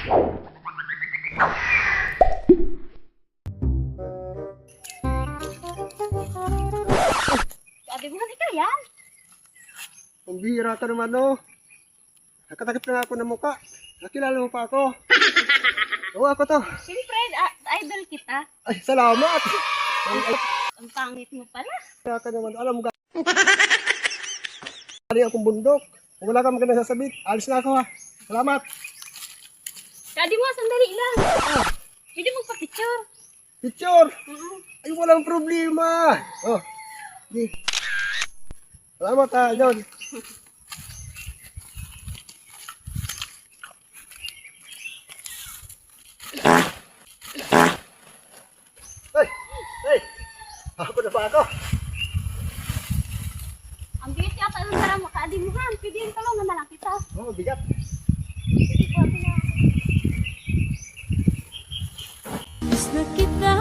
Sabi mo, ikaw yan. Ang bihira ka naman, no? Nakatakip na ako ng muka. Nakilala mo pa ako. Oo, ako to. Siyempre, idol kita. Ay, salamat! Ang pangit mo pala. Kaya ka naman, alam mo ka. Hari akong bundok. Kung wala ka maganda sasabihin, alis na ako ha. Salamat! Kadi mo, sandali lang. Pwede mo pa-picture. Picture! Oo. Ay, walang problema! Oh, di. Salamat ha, John. Hey! Hey! Ako na pa ako. Ang bigat yata ng tara mo, kadi mo ha. Pwede yung tulungan na lang kita. Oh, bigat. Pwede po ako na. Gusto kita,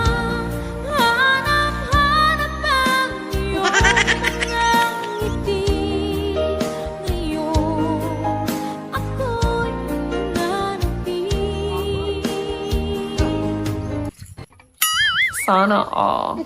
hanap-hanap ang iyong mga ngiti. Ngayon, ako'y nananati. Sana all.